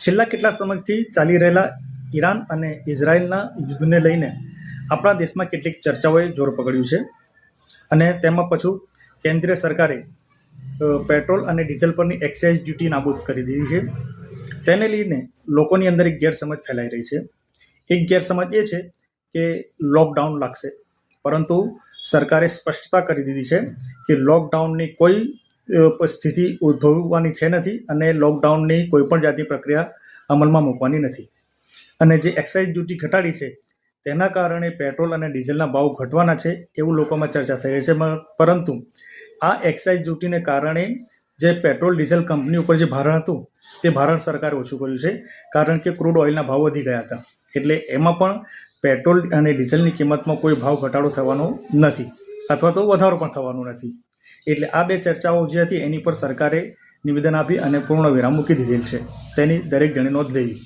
છેલ્લા કેટલા સમયથી ચાલી રહેલા ઈરાન અને ઇઝરાયલના યુદ્ધને લઈને આપણા દેશમાં કેટલીક ચર્ચાઓએ જોર પકડ્યું છે અને તેમાં પાછું કેન્દ્રીય સરકારે પેટ્રોલ અને ડીઝલ પરની એક્સાઇઝ ડ્યુટી નાબૂદ કરી દીધી છે. તેને લઈને લોકોની અંદર એક ગેરસમજ ફેલાઈ રહી છે. એક ગેરસમજ એ છે કે લોકડાઉન લાગશે, પરંતુ સરકારે સ્પષ્ટતા કરી દીધી છે કે લોકડાઉનની કોઈ સ્થિતિ ઉદ્ભવવાની છે નથી અને લોકડાઉનની કોઈ પણ જાતની પ્રક્રિયા અમલમાં મૂકવાની નથી. અને જે એક્સાઇઝ ડ્યુટી ઘટાડી છે તેના કારણે પેટ્રોલ અને ડીઝલના ભાવ ઘટવાના છે એવું લોકોમાં ચર્ચા થઈ રહી છે. પરંતુ આ એક્સાઇઝ ડ્યુટીને કારણે જે પેટ્રોલ ડીઝલ કંપની ઉપર જે ભારણ હતું તે ભારણ સરકારે ઓછું કર્યું છે, કારણ કે ક્રૂડ ઓઇલના ભાવ વધી ગયા હતા. એટલે એમાં પણ પેટ્રોલ અને ડીઝલની કિંમતમાં કોઈ ભાવ ઘટાડો થવાનો નથી અથવા તો વધારો પણ થવાનો નથી. એટલે આ બે ચર્ચાઓ જે હતી એની પર સરકારે નિવેદન આપી અને પૂર્ણ વિરામ મૂકી દીધેલ છે. તેની દરેક જણે નોંધ લેવી.